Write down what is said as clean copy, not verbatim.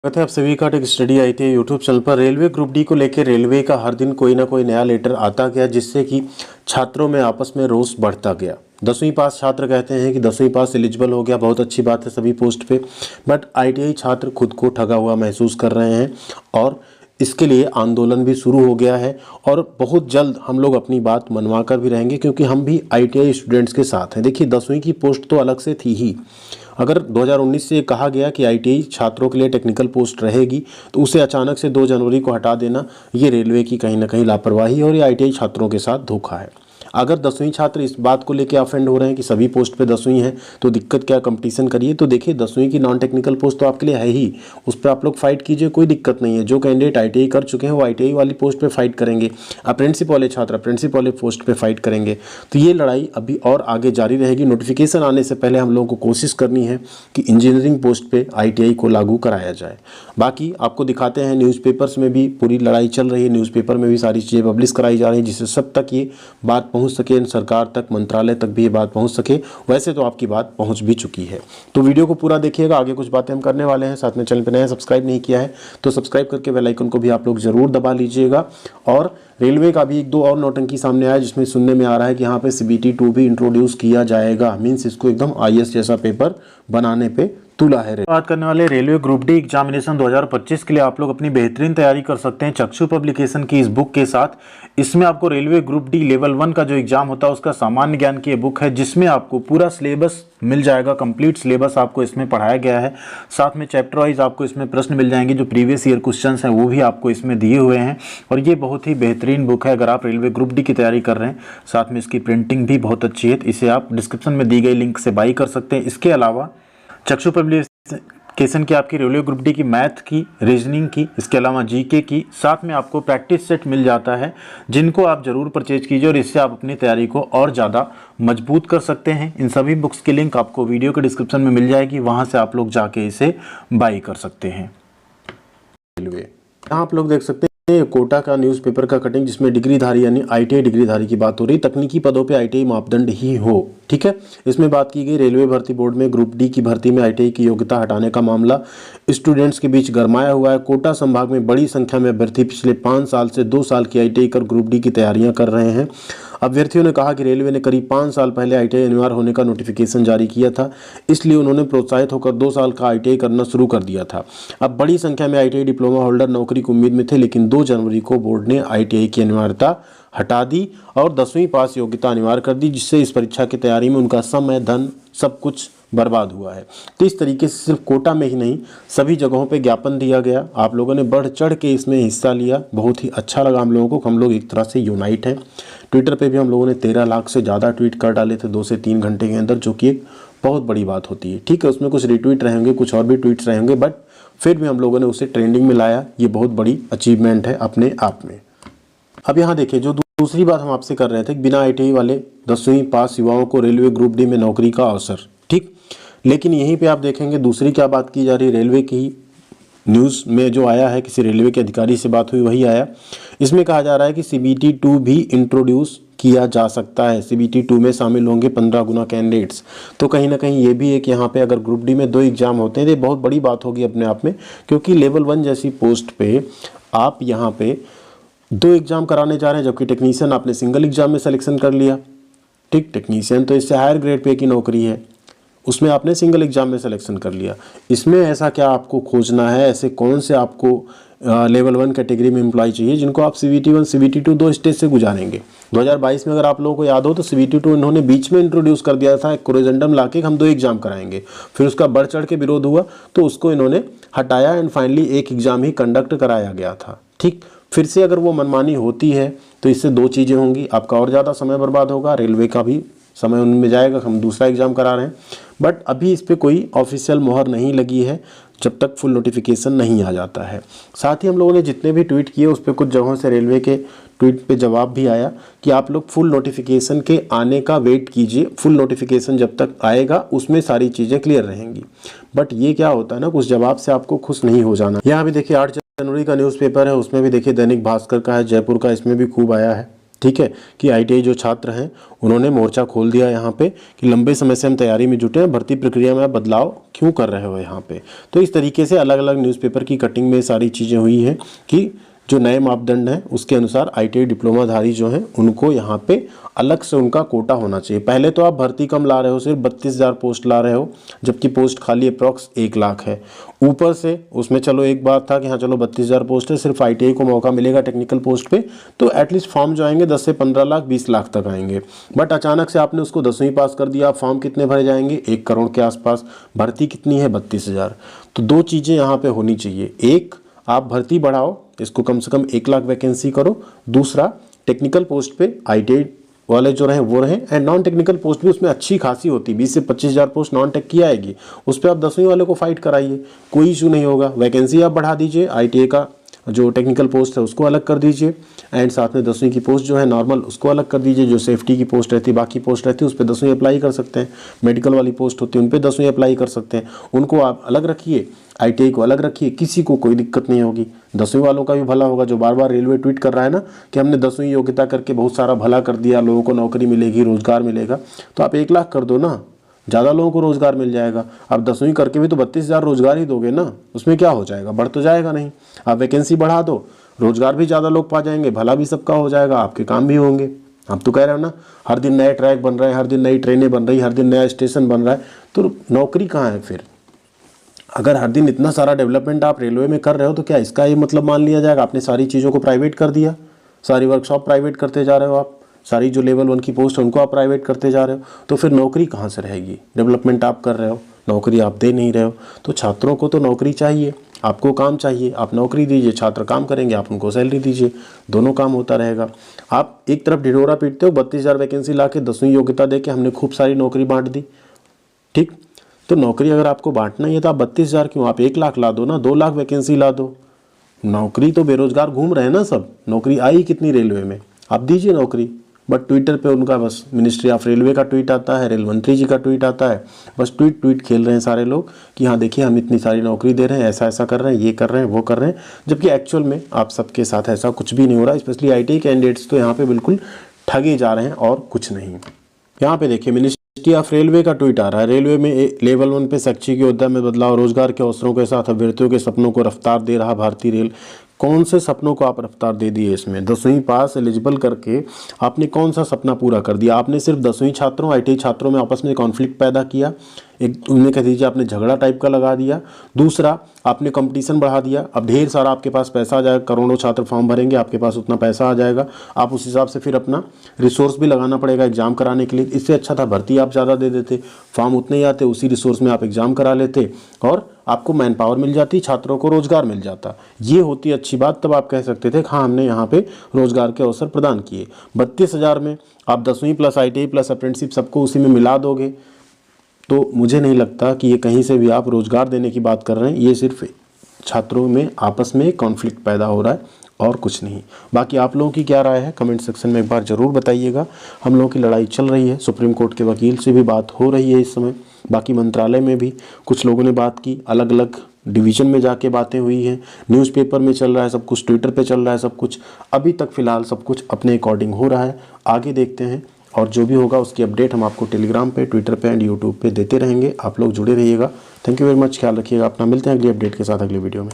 स्वागत है आप सभी का tech study IT YouTube channel पर। रेलवे ग्रुप डी को लेकर रेलवे का हर दिन कोई ना कोई नया लेटर आता गया, जिससे कि छात्रों में आपस में रोष बढ़ता गया। 10वीं पास छात्र कहते हैं कि 10वीं पास एलिजिबल हो गया, बहुत अच्छी बात है सभी पोस्ट पे, बट आईटीआई छात्र खुद को ठगा हुआ महसूस कर रहे हैं और इसके लिए आंदोलन भी शुरू हो गया है। और बहुत जल्द हम लोग अपनी बात मनवा कर भी रहेंगे, क्योंकि हम भी आईटीआई स्टूडेंट्स के साथ हैं। देखिए 10वीं की पोस्ट तो अलग से थी ही, अगर 2019 से कहा गया कि आईटीआई छात्रों के लिए टेक्निकल पोस्ट रहेगी, तो उसे अचानक से 2 जनवरी को हटा देना ये रेलवे की कहीं ना कहीं लापरवाही है और ये आईटीआई छात्रों के साथ धोखा है। अगर 10वीं छात्र इस बात को लेकर अफेंड हो रहे हैं कि सभी पोस्ट पे 10वीं है तो दिक्कत क्या, कंपटीशन करिए। तो देखिए 10वीं की नॉन टेक्निकल पोस्ट तो आपके लिए है ही, उस पर आप लोग फाइट कीजिए, कोई दिक्कत नहीं है। जो कैंडिडेट आईटीआई कर चुके हैं वो आईटीआई वाली पोस्ट पे फाइट करेंगे, अप्रेंटिसशिप वाले छात्र अप्रेंटिसशिप वाले पोस्ट पे फाइट करेंगे। तो ये लड़ाई अभी और आगे जारी रहेगी। नोटिफिकेशन आने से पहले हम लोगों को कोशिश करनी है कि इंजीनियरिंग पोस्ट पे आईटीआई को लागू कराया जाए। बाकी आपको दिखाते हैं न्यूज़पेपर्स में भी पूरी लड़ाई चल रही है, न्यूज़पेपर में भी सारी चीज़ें पब्लिश कराई जा रही हैं, जिससे सब तक ये बात पहुंच सके, सरकार तक, मंत्रालय तक भी ये बात पहुंच सके। वैसे तो आपकी बात पहुंच भी चुकी है। तो वीडियो को पूरा देखिएगा, आगे कुछ बातें हम करने वाले हैं। साथ में चैनल पर नए सब्सक्राइब नहीं किया है तो सब्सक्राइब करके बेल आइकन को भी आप लोग जरूर दबा लीजिएगा। और रेलवे का भी एक दो और नौटंकी सामने आया, जिसमें सुनने में आ रहा है कि यहाँ पे CBT 2 भी इंट्रोड्यूस किया जाएगा। मीन्स इसको एकदम IAS जैसा पेपर बनाने पे तुला है। बात करने वाले रेलवे ग्रुप डी एग्जामिनेशन 2025 के लिए आप लोग अपनी बेहतरीन तैयारी कर सकते हैं चक्षु पब्लिकेशन की इस बुक के साथ। इसमें आपको रेलवे ग्रुप डी लेवल 1 का जो एग्जाम होता है उसका सामान्य ज्ञान की बुक है, जिसमें आपको पूरा सिलेबस मिल जाएगा, कंप्लीट सिलेबस आपको इसमें पढ़ाया गया है। साथ में चैप्टर वाइज आपको इसमें प्रश्न मिल जाएंगे, जो प्रीवियस ईयर क्वेश्चन हैं वो भी आपको इसमें दिए हुए हैं। और ये बहुत ही बेहतरीन बुक है अगर आप रेलवे ग्रुप डी की तैयारी कर रहे हैं। साथ में इसकी प्रिंटिंग भी बहुत अच्छी है, इसे आप डिस्क्रिप्शन में दी गई लिंक से बाई कर सकते हैं। इसके अलावा चक्षु पब्लिकेशन की आपकी रेलवे ग्रुप डी की मैथ की, रीजनिंग की, इसके अलावा जीके की, साथ में आपको प्रैक्टिस सेट मिल जाता है, जिनको आप जरूर परचेज कीजिए और इससे आप अपनी तैयारी को और ज़्यादा मजबूत कर सकते हैं। इन सभी बुक्स की लिंक आपको वीडियो के डिस्क्रिप्शन में मिल जाएगी, वहाँ से आप लोग जाके इसे बाई कर सकते हैं। रेलवे यहाँ आप लोग देख सकते हैं कोटा का न्यूज़पेपर का कटिंग, जिसमें डिग्रीधारी यानी आईटीआई डिग्रीधारी की बात हो रही। तकनीकी पदों पे आईटीआई मापदंड ही हो, ठीक है। इसमें बात की गई रेलवे भर्ती बोर्ड में ग्रुप डी की भर्ती में आईटीआई की योग्यता हटाने का मामला स्टूडेंट्स के बीच गरमाया हुआ है। कोटा संभाग में बड़ी संख्या में अभ्यर्थी पिछले 5 साल से 2 साल की आईटीआई कर ग्रुप डी की तैयारियां कर रहे हैं। अभ्यर्थियों ने कहा कि रेलवे ने करीब 5 साल पहले आईटीआई अनिवार्य होने का नोटिफिकेशन जारी किया था, इसलिए उन्होंने प्रोत्साहित होकर 2 साल का आईटीआई करना शुरू कर दिया था। अब बड़ी संख्या में आईटीआई डिप्लोमा होल्डर नौकरी की उम्मीद में थे, लेकिन 2 जनवरी को बोर्ड ने आईटीआई की अनिवार्यता हटा दी और 10वीं पास योग्यता अनिवार्य कर दी, जिससे इस परीक्षा की तैयारी में उनका समय, धन, सब कुछ बर्बाद हुआ है। तो इस तरीके से सिर्फ कोटा में ही नहीं, सभी जगहों पे ज्ञापन दिया गया। आप लोगों ने बढ़ चढ़ के इसमें हिस्सा लिया, बहुत ही अच्छा लगा हम लोगों को। हम लोग एक तरह से यूनाइट हैं। ट्विटर पे भी हम लोगों ने 13 लाख से ज़्यादा ट्वीट कर डाले थे 2 से 3 घंटे के अंदर, जो कि एक बहुत बड़ी बात होती है। ठीक है, उसमें कुछ रिट्वीट रहेंगे, कुछ और भी ट्वीट्स रहेंगे, बट फिर भी हम लोगों ने उसे ट्रेंडिंग में लाया। ये बहुत बड़ी अचीवमेंट है अपने आप में। अब यहाँ देखिए, जो दूसरी बात हम आपसे कर रहे थे, बिना आईटीआई वाले 10वीं पास युवाओं को रेलवे ग्रुप डी में नौकरी का अवसर, ठीक। लेकिन यहीं पे आप देखेंगे दूसरी क्या बात की जा रही है। रेलवे की न्यूज़ में जो आया है, किसी रेलवे के अधिकारी से बात हुई वही आया। इसमें कहा जा रहा है कि CBT 2 भी इंट्रोड्यूस किया जा सकता है। CBT 2 में शामिल होंगे 15 गुना कैंडिडेट्स। तो कहीं ना कहीं ये भी है कि यहाँ पे अगर ग्रुप डी में 2 एग्जाम होते हैं तो ये बहुत बड़ी बात होगी अपने आप में, क्योंकि लेवल 1 जैसी पोस्ट पे आप यहाँ पे 2 एग्जाम कराने जा रहे हैं, जबकि टेक्नीशियन आपने सिंगल एग्जाम में सिलेक्शन कर लिया। ठीक, टेक्नीशियन तो इससे हायर ग्रेड पे की नौकरी है, उसमें आपने सिंगल एग्जाम में सिलेक्शन कर लिया। इसमें ऐसा क्या आपको खोजना है, ऐसे कौन से आपको लेवल 1 कैटेगरी में एम्प्लॉय चाहिए जिनको आप CBT 1 CBT 2 2 स्टेज से गुजारेंगे। 2022 में अगर आप लोगों को याद हो तो CBT 2 इन्होंने बीच में इंट्रोड्यूस कर दिया था, एक कोरिजेंडम ला के हम 2 एग्जाम कराएंगे। फिर उसका बढ़ चढ़ के विरोध हुआ तो उसको इन्होंने हटाया and finally 1 exam he conduct कराया गया था। ठीक, फिर से अगर वो मनमानी होती है तो इससे 2 चीज़ें होंगी, आपका और ज़्यादा समय बर्बाद होगा, रेलवे का भी समय उनमें जाएगा, हम दूसरा एग्जाम करा रहे हैं। बट अभी इस पर कोई ऑफिशियल मोहर नहीं लगी है, जब तक फुल नोटिफिकेशन नहीं आ जाता है। साथ ही हम लोगों ने जितने भी ट्वीट किए उस पर कुछ जगहों से रेलवे के ट्वीट पे जवाब भी आया कि आप लोग फुल नोटिफिकेशन के आने का वेट कीजिए, फुल नोटिफिकेशन जब तक आएगा उसमें सारी चीज़ें क्लियर रहेंगी। बट ये क्या होता है ना, कुछ जवाब से आपको खुश नहीं हो जाना। यहाँ भी देखिए 8 जनवरी का न्यूज़पेपर है, उसमें भी देखिए दैनिक भास्कर का है, जयपुर का, इसमें भी खूब आया है। ठीक है, कि ITI जो छात्र हैं उन्होंने मोर्चा खोल दिया यहाँ पे कि लंबे समय से हम तैयारी में जुटे हैं, भर्ती प्रक्रिया में आप बदलाव क्यों कर रहे हो यहाँ पे। तो इस तरीके से अलग अलग न्यूज़पेपर की कटिंग में सारी चीज़ें हुई हैं कि जो नए मापदंड हैं उसके अनुसार ITI डिप्लोमाधारी जो हैं उनको यहाँ पे अलग से उनका कोटा होना चाहिए। पहले तो आप भर्ती कम ला रहे हो, सिर्फ 32,000 पोस्ट ला रहे हो, जबकि पोस्ट खाली अप्रॉक्स 1 लाख है। ऊपर से उसमें चलो एक बात था कि हाँ चलो 32,000 पोस्ट है, सिर्फ ITI को मौका मिलेगा टेक्निकल पोस्ट पे, तो एटलीस्ट फॉर्म जो आएंगे 10 से 15 लाख 20 लाख तक आएंगे। बट अचानक से आपने उसको 10वीं पास कर दिया, फॉर्म कितने भरे जाएंगे, 1 करोड़ के आसपास, भर्ती कितनी है 32,000। तो 2 चीज़ें यहाँ पर होनी चाहिए, एक आप भर्ती बढ़ाओ, इसको कम से कम 1 लाख वैकेंसी करो, दूसरा टेक्निकल पोस्ट पे ITI वाले जो रहें वो रहें, एंड नॉन टेक्निकल पोस्ट भी उसमें अच्छी खासी होती है, 20 से 25,000 पोस्ट नॉन टेक की आएगी, उस पर आप 10वीं वाले को फाइट कराइए, कोई इशू नहीं होगा। वैकेंसी आप बढ़ा दीजिए, ITI का जो टेक्निकल पोस्ट है उसको अलग कर दीजिए, एंड साथ में 10वीं की पोस्ट जो है नॉर्मल उसको अलग कर दीजिए। जो सेफ्टी की पोस्ट रहती है, बाकी पोस्ट रहती है, उस पर 10वीं अप्लाई कर सकते हैं। मेडिकल वाली पोस्ट होती है उन पर 10वीं अप्लाई कर सकते हैं, उनको आप अलग रखिए, ITI को अलग रखिए, किसी को कोई दिक्कत नहीं होगी। 10वीं वालों का भी भला होगा, जो बार बार रेलवे ट्वीट कर रहा है ना कि हमने 10वीं योग्यता करके बहुत सारा भला कर दिया, लोगों को नौकरी मिलेगी, रोजगार मिलेगा, तो आप 1 लाख कर दो ना, ज़्यादा लोगों को रोजगार मिल जाएगा। आप 10वीं करके भी तो 32,000 रोजगार ही दोगे ना, उसमें क्या हो जाएगा, बढ़ तो जाएगा नहीं। आप वैकेंसी बढ़ा दो, रोजगार भी ज़्यादा लोग पा जाएंगे, भला भी सबका हो जाएगा, आपके काम भी होंगे। आप तो कह रहे हो ना हर दिन नए ट्रैक बन रहे हैं, हर दिन नई ट्रेनें बन रही, हर दिन नया स्टेशन बन रहा है, तो नौकरी कहाँ है फिर। अगर हर दिन इतना सारा डेवलपमेंट आप रेलवे में कर रहे हो तो क्या इसका ये मतलब मान लिया जाएगा आपने सारी चीज़ों को प्राइवेट कर दिया, सारी वर्कशॉप प्राइवेट करते जा रहे हो आप, सारी जो लेवल 1 की पोस्ट है उनको आप प्राइवेट करते जा रहे हो, तो फिर नौकरी कहाँ से रहेगी। डेवलपमेंट आप कर रहे हो, नौकरी आप दे नहीं रहे हो, तो छात्रों को तो नौकरी चाहिए, आपको काम चाहिए, आप नौकरी दीजिए, छात्र काम करेंगे, आप उनको सैलरी दीजिए, दोनों काम होता रहेगा। आप एक तरफ ढिढोरा पीटते हो, 32,000 वैकेंसी ला के 10वीं योग्यता दे के हमने खूब सारी नौकरी बांट दी, ठीक। तो नौकरी अगर आपको बांटना ही है तो आप 32,000 क्यों, आप 1 लाख ला दो ना, 2 लाख वैकेंसी ला दो। नौकरी तो बेरोजगार घूम रहे हैं ना सब, नौकरी आई कितनी रेलवे में, आप दीजिए नौकरी। बट ट्विटर पे उनका बस मिनिस्ट्री ऑफ रेलवे का ट्वीट आता है, रेल मंत्री जी का ट्वीट आता है, बस ट्वीट खेल रहे हैं सारे लोग कि हाँ देखिए हम इतनी सारी नौकरी दे रहे हैं, ऐसा ऐसा कर रहे हैं, ये कर रहे हैं, वो कर रहे हैं, जबकि एक्चुअल में आप सबके साथ ऐसा कुछ भी नहीं हो रहा। स्पेशली ITI कैंडिडेट्स तो यहाँ पे बिल्कुल ठगे जा रहे हैं और कुछ नहीं। यहाँ पे देखिए मिनिस्ट्री ऑफ रेलवे का ट्वीट आ रहा है, रेलवे में लेवल 1 पे शैक्षिक योग्यता में बदलाव, रोजगार के अवसरों के साथ अभ्यर्थियों के सपनों को रफ्तार दे रहा भारतीय रेल। कौन से सपनों को आप रफ्तार दे दिए इसमें, 10वीं पास एलिजिबल करके आपने कौन सा सपना पूरा कर दिया। आपने सिर्फ 10वीं छात्रों ITI छात्रों में आपस में कॉन्फ्लिक्ट पैदा किया, एक उन्हें कह दीजिए आपने झगड़ा टाइप का लगा दिया, दूसरा आपने कंपटीशन बढ़ा दिया, अब ढेर सारा आपके पास पैसा आ जाएगा, करोड़ों छात्र फॉर्म भरेंगे, आपके पास उतना पैसा आ जाएगा, आप उस हिसाब से फिर अपना रिसोर्स भी लगाना पड़ेगा एग्जाम कराने के लिए। इससे अच्छा था भर्ती आप ज़्यादा दे देते, फॉर्म उतने ही आते, उसी रिसोर्स में आप एग्जाम करा लेते और आपको मैन पावर मिल जाती, छात्रों को रोजगार मिल जाता, ये होती अच्छी बात। तब आप कह सकते थे हाँ हमने यहाँ पे रोजगार के अवसर प्रदान किए। 32,000 में आप 10वीं प्लस ITI प्लस अप्रेंटिसशिप सबको उसी में मिला दोगे, तो मुझे नहीं लगता कि ये कहीं से भी आप रोजगार देने की बात कर रहे हैं, ये सिर्फ छात्रों में आपस में कॉन्फ्लिक्ट पैदा हो रहा है और कुछ नहीं। बाकी आप लोगों की क्या राय है कमेंट सेक्शन में एक बार ज़रूर बताइएगा। हम लोगों की लड़ाई चल रही है, सुप्रीम कोर्ट के वकील से भी बात हो रही है इस समय, बाकी मंत्रालय में भी कुछ लोगों ने बात की, अलग अलग डिवीज़न में जाके बातें हुई हैं, न्यूज़पेपर में चल रहा है सब कुछ, ट्विटर पे चल रहा है सब कुछ। अभी तक फ़िलहाल सब कुछ अपने अकॉर्डिंग हो रहा है, आगे देखते हैं और जो भी होगा उसकी अपडेट हम आपको टेलीग्राम पे, ट्विटर पे एंड यूट्यूब पे देते रहेंगे। आप लोग जुड़े रहिएगा। थैंक यू वेरी मच, ख्याल रखिएगा अपना, मिलते हैं अगली अपडेट के साथ अगली वीडियो में।